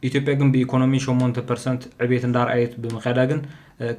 ኢትዮጵያ ግን በኢኮኖሚ 8% ዕቤት እንዳርአየት ብምኸዳግን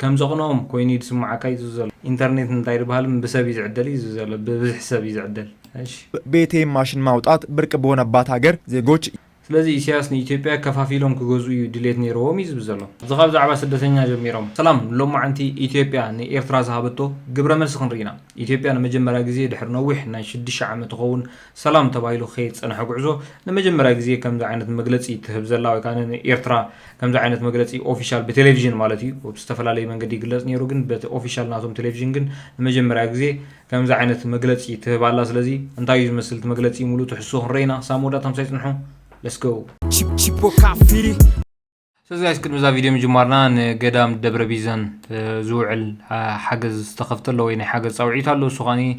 ከም ዘቕኖም ኮይኑ ይስማዓካ እዩ ዘሎ ኢንተርኔት እንታይ ይባሃል ብሰብ ይዝዕደል እዩ ዘሎ በብዝሕ ሰብ ይዝዕደል እሺ በኤቲኤም ማሽን ማውጣት ብርቅ በሆነባት ሀገር ዜጎች ስለዚህ ኢሳያስ ንኢትዮጵያ ከፋፊሎም ክገዙ እዩ ድሌት ነይሮም ይዝብ ዘሎ ዝኻብ ዛዕባ ስደተኛ ጀሚሮም ሰላም ሎማዓንቲ ኢትዮጵያ ንኤርትራ ዝሃበቶ ግብረ መልሲ ክንሪና ኢትዮጵያ ንመጀመርያ ግዜ ድሕሪ ነዊሕ ናይ 6 ዓመት ኸውን ሰላም ተባሂሉ ከይጸንሐ ጉዕዞ ንመጀመርያ ግዜ ከምዚ ዓይነት መግለጺ ትህብ ዘላ ወይ ካነ ኤርትራ ከምዚ ዓይነት መግለጺ ኦፊሻል በቴሌቪዥን ማለት እዩ ብዝተፈላለየ መንገዲ ይግለጽ ነይሩ ግን በኦፊሻል ናቶም ቴሌቪዥን ግን ንመጀመርያ ግዜ ከምዚ ዓይነት መግለጺ ትህብ ኣላ ስለዚ እንታይ እዩ ዝመስል መግለጺ ሙሉ ትሕሶ ክንሪና ሳሞዳት 50 ይጽንሑ Let's go. So guys, كنا بزاف فيديو مجمرنا نقدام دبر بيزن زوعل حجز استخفت له وين حجز صوعيت له سخاني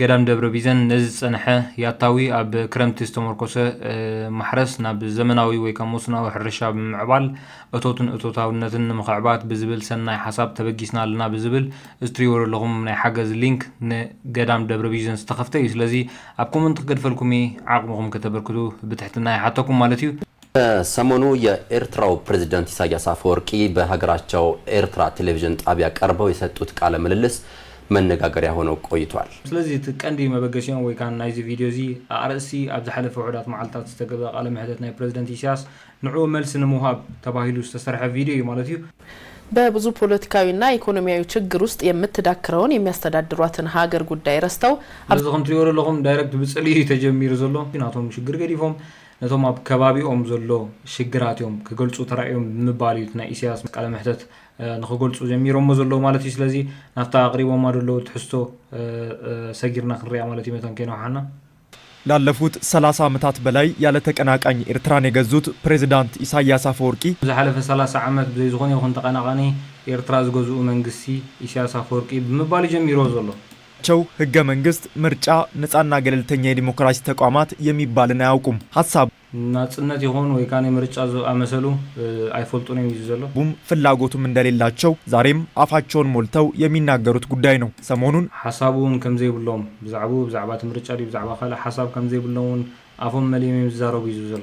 قدام دبر بيزن نزل سنحة يعطوي أب كرمت استمركوسة محرس ناب زمناوي ويكموسنا وحرشة معبال أتوتاو نتن مخعبات بزبل سنة حساب تبجيسنا لنا بزبل استريور لهم من حجز لينك قدام دبر بيزن استخفته يسلزي أبكم أنت قد فلكمي عقمهم كتبركتو بتحتنا حتىكم مالتيو ሰሞኑ የኤርትራው ፕሬዝዳንት ኢሳያስ አፈወርቂ በሀገራቸው ኤርትራ ቴሌቪዥን ጣቢያ ቀርበው የሰጡት ቃለ ምልልስ መነጋገሪያ ሆኖ ቆይቷል። ስለዚህ ተቀንዲ መበገሲያን ወይ ካን ናይዚ ቪዲዮ ዚ አርሲ አብ ዝሐለፈ ውሑዳት መዓልታት ዝተገበ ቃለ መሕተት ናይ ፕሬዝዳንት ኢሳያስ ንዑ መልስ ንምሃብ ተባሂሉ ዝተሰርሐ ቪዲዮ ማለት እዩ። በብዙ ፖለቲካዊና ኢኮኖሚያዊ ችግር ውስጥ የምትዳክረውን የሚያስተዳድሯትን ሀገር ጉዳይ ረስተው አብዝኹም ትሪወሩ ለኹም ዳይሬክት ብጽሊ ተጀሚሩ ዘሎ ናቶም ሽግር ገዲፎም ነቶም ኣብ ከባቢኦም ዘሎ ሽግራትዮም ክገልጹ ተራእዮም ብምባልዩት ናይ ኢሳያስ ቃለ መሕተት ንኽገልጹ ጀሚሮም ዘሎ ማለት እዩ። ስለዚ ናፍታ ኣቕሪቦም ኣደለው ትሕዝቶ ሰጊርና ክንሪያ ማለት እዩ መተን ከይነውሓና ላለፉት 30 ዓመታት በላይ ያለ ተቀናቃኝ ኤርትራን የገዙት ፕሬዝዳንት ኢሳያስ አፈወርቂ ዝሓለፈ 30 ዓመት ብዘይዝኾነ ይኹን ተቀናቃኒ ኤርትራ ዝገዝኡ መንግስቲ ኢሳያስ አፈወርቂ ብምባል ጀሚሮ ዘሎ ቸው ህገ መንግስት ምርጫ ነፃና ገለልተኛ የዲሞክራሲ ተቋማት የሚባልን አያውቁም ሐሳብ ናጽነት ይሆን ወይ ካኔ ምርጫ አመሰሉ አይፈልጡንም ይዘሉ ቡም ፍላጎቱም እንደሌላቸው ዛሬም አፋቸውን ሞልተው የሚናገሩት ጉዳይ ነው። ሰሞኑን ሐሳቡን ከምዘይ ብሎም ብዛዕባ ምርጫ ዲብዛዕባ ካለ ሐሳብ ከምዘይ ብለውን አፎም መሊም ይዛረቡ ይዘሉ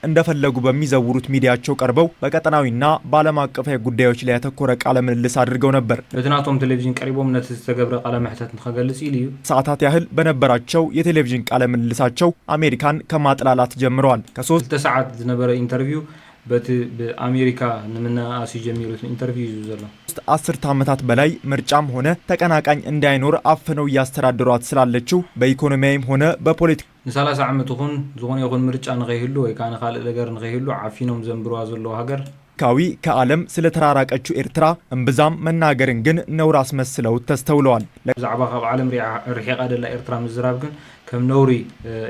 እንደፈለጉ በሚዘውሩት ሚዲያቸው ቀርበው በቀጠናዊና ባለም አቀፋዊ ጉዳዮች ላይ ያተኮረ ቃለ ምልልስ አድርገው ነበር። ለትናቶም ቴሌቪዥን ቀሪቦም ተገብረ ቃለ መሕተት ንኸገልጽ ይልዩ ሰዓታት ያህል በነበራቸው የቴሌቪዥን ቃለ ምልልሳቸው አሜሪካን ከማጥላላት ጀምረዋል። ከ3 ሰዓት ዝነበረ ኢንተርቪው በአሜሪካ ንምናአሲ ጀሚሩት ኢንተርቪው ይዘሉ 10 ዓመታት በላይ ምርጫም ሆነ ተቀናቃኝ እንዳይኖር አፍነው ያስተዳድሯት ስላለችው በኢኮኖሚያም ሆነ በፖለቲካ ን30 ዓመት ሆን ዝኾነ ይኹን ምርጫ ንኸይህሉ ወይ ካነ ካልእ ነገር ንኸይህሉ ዓፊኖም ዘንብሯ ዘሎ ሀገር ካዊ ከዓለም ስለተራራቀችው ኤርትራ እምብዛም መናገርን ግን ነውር አስመስለው ተስተውለዋል። ዛዕባ ካብ ዓለም ርሒቃ ደላ ኤርትራ ምዝራብ ግን ከም ነውሪ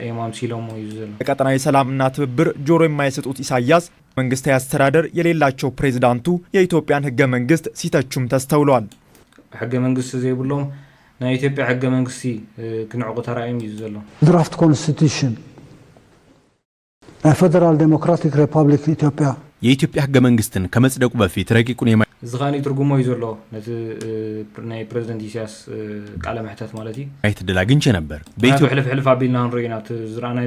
ኤማም ሲሎም ይዘሉ ቀጠናዊ ሰላምና ትብብር ጆሮ የማይሰጡት ኢሳያስ መንግስታዊ አስተዳደር የሌላቸው ፕሬዝዳንቱ የኢትዮጵያን ህገ መንግስት ሲተቹም ተስተውለዋል። ህገ መንግስት ዘይብሎም ናይ ኢትዮጵያ ህገ መንግስቲ ክንዕቁ ተራእዮም ይዘሉ ድራፍት ኮንስቲቱሽን ፌደራል ዴሞክራቲክ ሪፐብሊክ ኢትዮጵያ የኢትዮጵያ ህገ መንግስትን ከመጽደቁ በፊት ረቂቁን ዝኻኒ ትርጉሞ ይዘሎ ነቲ ናይ ፕሬዝዳንት ኢሳያስ ቃለ መሕተት ማለት እዩ አይት ድል አግኝቼ ነበር። በኢትዮጵያ ሕልፍ አቢልና ንሪና ዝራና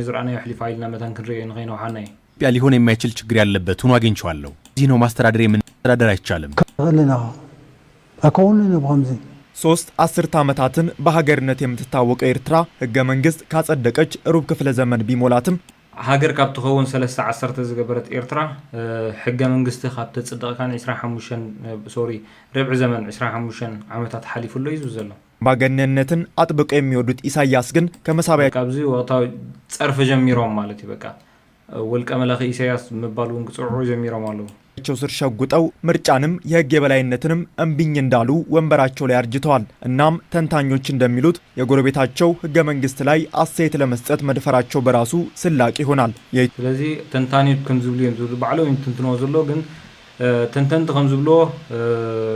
ሕልፍ አይልና መተን ክንሪእ ንኸይነው ሓናይ ኢትዮጵያ ሊሆን የማይችል ችግር ያለበት ሆኖ አግኝቼዋለሁ። እዚህ ነው ማስተዳደር የምንስተዳደር አይቻልም። ከለና አቆንነ በመዚ 3 10 ዓመታትን በሀገርነት የምትታወቀው ኤርትራ ህገ መንግስት ካጸደቀች ሩብ ክፍለ ዘመን ቢሞላትም ሃገር ካብ ትኸውን 3 ዝገበረት ኤርትራ ሕገ መንግስቲ ካብ ተጽድቕ ካን 25 ረብዕ ዘመን 25 ዓመታት ሓሊፉሎ እዩ ዘሎ ባገነነትን አጥብቀው የሚወዱት ኢሳያስ ግን ከመሳቢያ ካብዚ ወቅታዊ ጸርፍ ጀሚሮም ማለት ይበቃ ወልቀ መላኺ ኢሳያስ መባሉን ጽዑ ጀሚሮም አለው ቸው ስር ሸጉጠው ምርጫንም የህግ የበላይነትንም እንብኝ እንዳሉ ወንበራቸው ላይ አርጅተዋል። እናም ተንታኞች እንደሚሉት የጎረቤታቸው ህገ መንግስት ላይ አስተያየት ለመስጠት መድፈራቸው በራሱ ስላቅ ይሆናል። ስለዚህ ተንታኞች ከምዝብሉ ባዕሎም ትንትኖ ዘሎ ግን ተንተንት ከምዝብሎ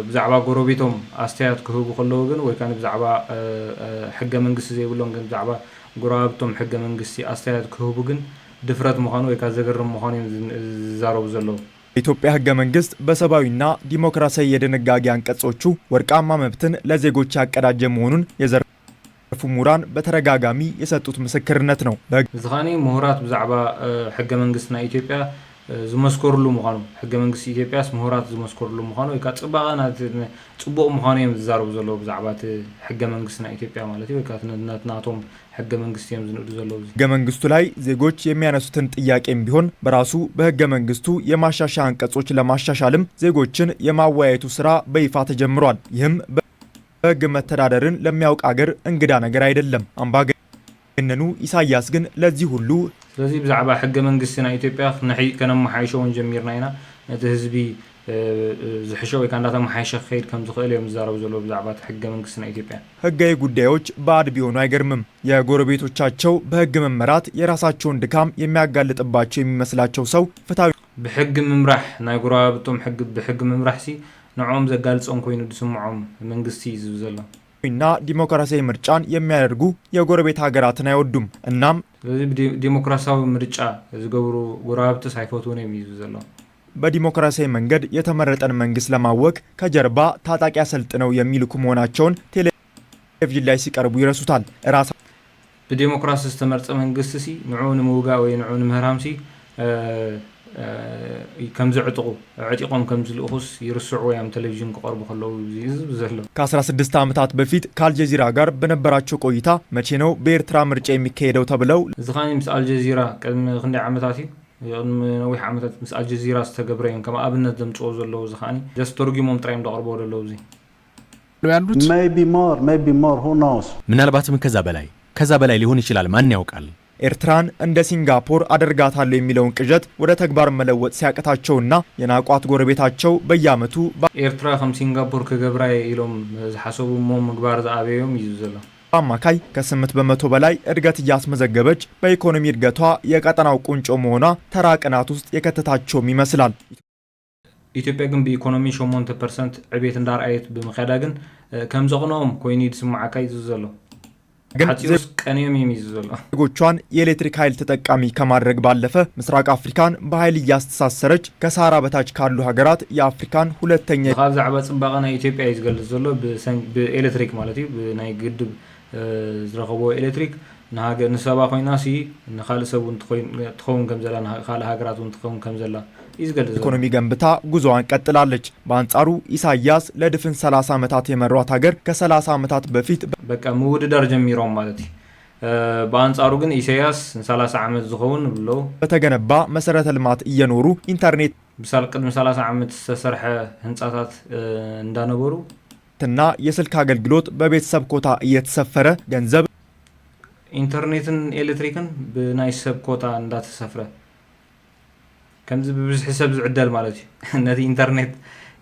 ብዛዕባ ጎረቤቶም አስተያየት ክህቡ ከለው ግን ወይ ካን ብዛዕባ ህገ መንግስት ዘይብሎም ግን ብዛዕባ ጎረቤቶም ህገ መንግስት አስተያየት ክህቡ ግን ድፍረት መሆኑ ወይ ካዘገርም መሆኑ ዛረቡ ዘሎ ኢትዮጵያ ህገ መንግስት በሰባዊና ዲሞክራሲያዊ የደነጋጊ አንቀጾቹ ወርቃማ መብትን ለዜጎች ያቀዳጀ መሆኑን የዘርፉ ምሁራን በተረጋጋሚ የሰጡት ምስክርነት ነው። ዝኻኒ ምሁራት ብዛዕባ ህገ መንግስትና ኢትዮጵያ ዝመስከሩሉ ምዃኑ ሕገ መንግስቲ ኢትዮጵያስ ምሁራት ዝመስከሩሉ ምዃኑ ወይ ከዓ ጽባቐ ጽቡቕ ምዃኑ እዮም ዝዛረቡ ዘለዉ ብዛዕባ እቲ ሕገ መንግስትና ኢትዮጵያ ማለት እዩ ወይ ከዓ ናቶም ሕገ መንግስቲ እዮም ዝንእዱ ዘለዉ ሕገ መንግስቱ ላይ ዜጎች የሚያነሱትን ጥያቄም ቢሆን በራሱ በሕገ መንግስቱ የማሻሻያ አንቀጾች ለማሻሻልም ዜጎችን የማወያየቱ ስራ በይፋ ተጀምሯል። ይህም በሕግ መተዳደርን ለሚያውቅ አገር እንግዳ ነገር አይደለም። አምባገነኑ ኢሳያስ ግን ለዚህ ሁሉ ስለዚህ ብዛዕባ ሕገ መንግስትና ኢትዮጵያ ከነመሓይሾውን ጀሚርና ኢና ነቲ ህዝቢ ዝሕሾ ወይ ከዓ እንዳተመሓይሸ ክኸይድ ከም ዝኽእል እዮም ዝዛረቡ ዘለዉ ብዛዕባ ሕገ መንግስትና ኢትዮጵያ። ህጋዊ ጉዳዮች ባዕድ ቢሆኑ አይገርምም። የጎረቤቶቻቸው በህግ መመራት የራሳቸውን ድካም የሚያጋልጥባቸው የሚመስላቸው ሰው ፍትሃዊ ብሕጊ ምምራሕ ናይ ጎረቤቶም ብሕጊ ምምራሕ ሲ ንዖም ዘጋልጾም ኮይኑ ድስምዖም መንግስቲ ይዝብ ዘሎ እና ዲሞክራሲያዊ ምርጫን የሚያደርጉ የጎረቤት ሀገራትን አይወዱም። እናም ስለዚህ ዲሞክራሲያዊ ምርጫ ዝገብሩ ጎረቤት ሳይፈትውን የሚይዙ ዘሎ በዲሞክራሲያዊ መንገድ የተመረጠን መንግስት ለማወክ ከጀርባ ታጣቂ አሰልጥነው የሚልኩ መሆናቸውን ቴሌቪዥን ላይ ሲቀርቡ ይረሱታል። ራሳ በዲሞክራሲ ዝተመረጸ መንግስት ሲ ንዑ ንምውጋእ ወይ ንዑ ንምህራም ሲ ከም ዝዕጥቁ ዕጢቆም ከም ዝልኡኹስ ይርስዑ ወይም ቴሌቪዥን ከቀርቡ ከለው ዝዝብ ዘሎ ከ16 ዓመታት በፊት ከአልጀዚራ ጋር በነበራቸው ቆይታ መቼ ነው በኤርትራ ምርጫ የሚካሄደው ተብለው ዝኻኒ ምስ አልጀዚራ ቀድሚ ክንደይ ዓመታት ነዊሕ ዓመታት ምስ አልጀዚራ ዝተገብረ እዮም ከም ኣብነት ዘምጽኦ ዘለዉ ዝኻኒ ዘስተርጉሞም ጥራይም ደቀርበው ዘለዉ ዚ ያሉት maybe more who knows ምናልባትም ከዛ በላይ ሊሆን ይችላል። ማን ያውቃል? ኤርትራን እንደ ሲንጋፖር አደርጋታለሁ የሚለውን ቅዠት ወደ ተግባር መለወጥ ሲያቅታቸውና የናቋት ጎረቤታቸው በየዓመቱ ኤርትራ ከም ሲንጋፖር ከገብራ ኢሎም ዝሐሰቡ ምግባር ዘአበዮም ይዙ ዘሎ በአማካይ ከ8 በመቶ በላይ እድገት እያስመዘገበች በኢኮኖሚ እድገቷ የቀጠናው ቁንጮ መሆኗ ተራ ቅናት ውስጥ የከተታቸውም ይመስላል። ኢትዮጵያ ግን በኢኮኖሚ 8% ዕቤት እንዳርአየት በመኸዳ ግን ከም ዘቕኖም ኮይኑ ይስማዓካ ይዙ ዘሎ ግን ቀኔም የሚይዙ ዘሎ ዜጎቿን የኤሌክትሪክ ኃይል ተጠቃሚ ከማድረግ ባለፈ ምስራቅ አፍሪካን በኃይል እያስተሳሰረች ከሳራ በታች ካሉ ሀገራት የአፍሪካን ሁለተኛ ካብ ዛዕባ ጽባቐ ናይ ኢትዮጵያ ይዝገልጽ ዘሎ ብኤሌክትሪክ ማለት እዩ ብናይ ግድብ ዝረኸቦ ኤሌክትሪክ ንሰባ ኮይና ሲ ንኻልእ ሰብ ትኸውን ከም ዘላ ንኻልእ ሃገራት ትኸውን ከም ዘላ ይዝገልጽ ዘሎ ኢኮኖሚ ገንብታ ጉዞዋን ቀጥላለች። በአንጻሩ ኢሳያስ ለድፍን 30 ዓመታት የመሯት ሀገር ከ30 ዓመታት በፊት በቃ ምውድዳር ጀሚሮም ማለት እዩ። በአንጻሩ ግን ኢሳያስ 30 ዓመት ዝኸውን ብሎ በተገነባ መሰረተ ልማት እየኖሩ ኢንተርኔት ብሳል ቅድሚ 30 ዓመት ዝተሰርሐ ህንጻታት እንዳነበሩ እና የስልክ አገልግሎት በቤተሰብ ኮታ እየተሰፈረ ገንዘብ ኢንተርኔትን ኤሌክትሪክን በናይ ሰብ ኮታ እንዳተሰፈረ ከምዚ ብብዙሕ ሰብ ዝዕደል ማለት እዩ። ነቲ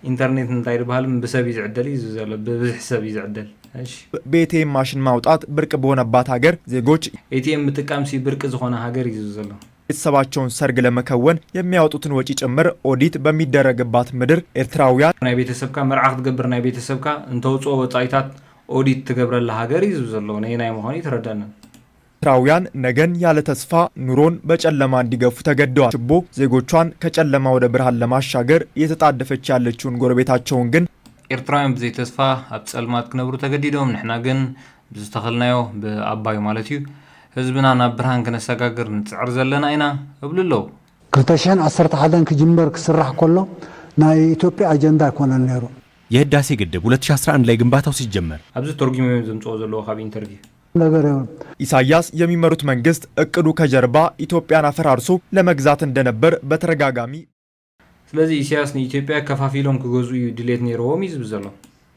ኢንተርኔት እንታይ ይባሃል ብሰብ ይዝዕደል እዩ ዘሎ ብብዙሕ ሰብ ይዝዕደል። እሺ በኤቲኤም ማሽን ማውጣት ብርቅ በሆነባት ሀገር ዜጎች ኤቲኤም ምጥቃም ሲ ብርቅ ዝኾነ ሀገር እዩ ዘሎ ቤተሰባቸውን ሰርግ ለመከወን የሚያወጡትን ወጪ ጭምር ኦዲት በሚደረግባት ምድር ኤርትራውያን ናይ ቤተሰብካ መርዓ ክትገብር ናይ ቤተሰብካ እንተውፅኦ ወጻኢታት ኦዲት ትገብረላ ሀገር እዩ ዘሎ ናይ ምዃኑ ይትረዳና። ኤርትራውያን ነገን ያለ ተስፋ ኑሮን በጨለማ እንዲገፉ ተገደዋል። ችቦ ዜጎቿን ከጨለማ ወደ ብርሃን ለማሻገር እየተጣደፈች ያለችውን ጎረቤታቸውን ግን ኤርትራውያን ብዘይ ተስፋ ኣብ ጸልማት ክነብሩ ተገዲዶም ንሕና ግን ብዝተኸልናዮ ብኣባይ ማለት እዩ ህዝብና ናብ ብርሃን ክነሰጋግር ንጽዕር ዘለና ኢና እብሉ ኣለዉ። 2011 ክጅምበር ክስራሕ ከሎ ናይ ኢትዮጵያ አጀንዳ ኣይኮነን ነይሩ። የህዳሴ ግድብ 2011 ላይ ግንባታው ሲጀመር ኣብዚ ተርጉሞ ዘምጽኦ ዘለዎ ካብ ኢንተርቪው ኢሳያስ የሚመሩት መንግስት እቅዱ ከጀርባ ኢትዮጵያን አፈራርሶ ለመግዛት እንደነበር በተረጋጋሚ ስለዚህ ኢሳያስ ኢትዮጵያ ከፋፊሎም ክገዙ ድሌት ነይሮም ይዝብ ዘሎ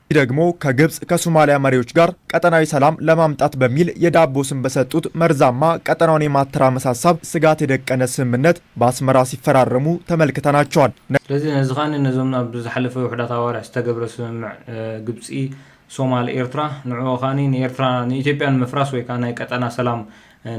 ደግሞ ከግብጽ ከሶማሊያ መሪዎች ጋር ቀጠናዊ ሰላም ለማምጣት በሚል የዳቦ ስም በሰጡት መርዛማ ቀጠናውን የማተራመስ ሐሳብ ስጋት የደቀነ ስምምነት በአስመራ ሲፈራረሙ ተመልክተናቸዋል። ስለዚህ ነዝኻኒ ነዞምና ብዝሐለፈ ውሕዳት አዋርዕ ዝተገብረ ስምምዕ ግብጽ ሶማሊ ኤርትራ ንዑኻኒ ንኤርትራ ንኢትዮጵያን መፍራስ ወይ ከዓ ናይ ቀጠና ሰላም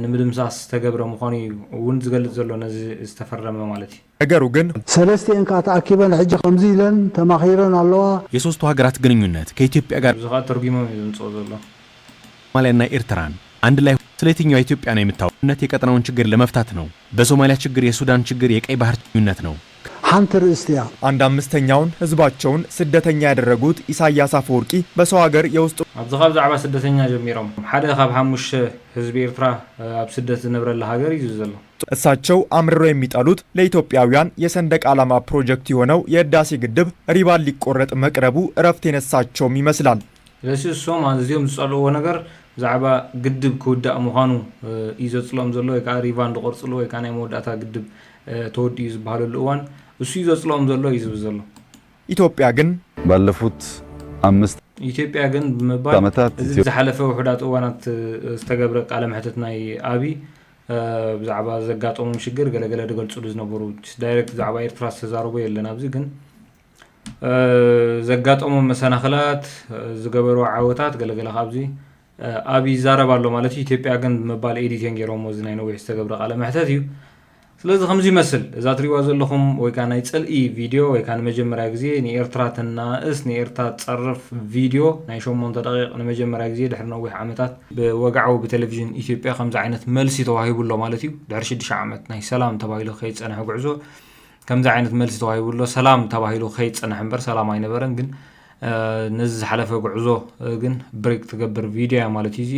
ንምድምሳስ ተገብረ ምዃኑ እውን ዝገልጽ ዘሎ ነዚ ዝተፈረመ ማለት እዩ። ነገሩ ግን ሰለስቲአን ተኣኪበን ሕጂ ከምዚ ኢለን ተማኺረን ኣለዋ። የሶስቱ ሀገራት ግንኙነት ከኢትዮጵያ ጋር ብዙ ተርጉሞም ይዘምጽኦ ዘሎ ሶማሊያና ኤርትራን አንድ ላይ ስለ የትኛው ኢትዮጵያ ነው የምታውቁነት የቀጠናውን ችግር ለመፍታት ነው። በሶማሊያ ችግር፣ የሱዳን ችግር፣ የቀይ ባህር ግንኙነት ነው። ሓንቲ ርእስትያ አንድ አምስተኛውን ህዝባቸውን ስደተኛ ያደረጉት ኢሳያስ አፈወርቂ በሰው ሀገር የውስጥ አብዛኛው ዛዕባ ስደተኛ ጀሚሮም ሓደ ካብ 5 ህዝብ ኤርትራ አብ ስደት ዝነብረለ ሀገር ይዘዘሉ እሳቸው አምርረው የሚጠሉት ለኢትዮጵያውያን የሰንደቅ ዓላማ ፕሮጀክት የሆነው የህዳሴ ግድብ ሪባን ሊቆረጥ መቅረቡ እረፍት የነሳቸውም ይመስላል። ስለዚህ እሶም አዚዮም ዝጸልዎ ነገር ዛዕባ ግድብ ክውዳእ ምዃኑ ይዘጽሎም ዘሎ ወይ ከዓ ሪባን ዝቆርጽሎ ወይ ከዓ ናይ መወዳእታ ግድብ ተወዲኡ ዝበሃለሉ እዋን እሱ ይዘጽሎም ዘሎ ይዝብ ዘሎ ኢትዮጵያ ግን ባለፉት 5 ኢትዮጵያ ግን በመባል እዚ ዝሓለፈ ውሕዳት እዋናት ዝተገብረ ቃለ መሕተት ናይ አቢ ብዛዕባ ዘጋጠሙ ሽግር ገለገለ ደገልጽሉ ዝነበሩ ዳይሬክት ዛዕባ ኤርትራ ዝተዛረቡ የለን ኣብዚ ግን ዘጋጠሙ መሰናኽላት ዝገበሩ ዓወታት ገለገለ ካብዚ አቢ ይዛረባሎ ማለት ኢትዮጵያ ግን በመባል ኤዲቲንግ ገይሮም ወዝ ናይ ነዊሕ ዝተገብረ ቃለ መሕተት እዩ ስለዚህ ከምዚ ይመስል እዛ ትሪዋ ዘለኹም ወይ ከዓ ናይ ጽልኢ ቪድዮ ወይ ከዓ መጀመሪያ ግዜ ንኤርትራ ተናእስ ንኤርትራ ጸርፍ ቪድዮ ናይ 8 ደቂቃ ንመጀመሪያ ግዜ ድሕሪ ነዊሕ ዓመታት በወጋዓው በቴሌቪዥን ኢትዮጵያ ከምዚ ዓይነት መልሲ ተዋሂቡሎ ማለት እዩ ድሕሪ 6 ዓመት ናይ ሰላም ተባሂሉ ከይጸንሐ ጉዕዞ ከምዚ ዓይነት መልሲ ተዋሂቡሎ ሰላም ተባሂሉ ከይጸንሐ እምበር ሰላም አይነበረን ግን ነዚ ዝሓለፈ ጉዕዞ ግን ብሬክ ትገብር ቪድዮ ማለት እዩ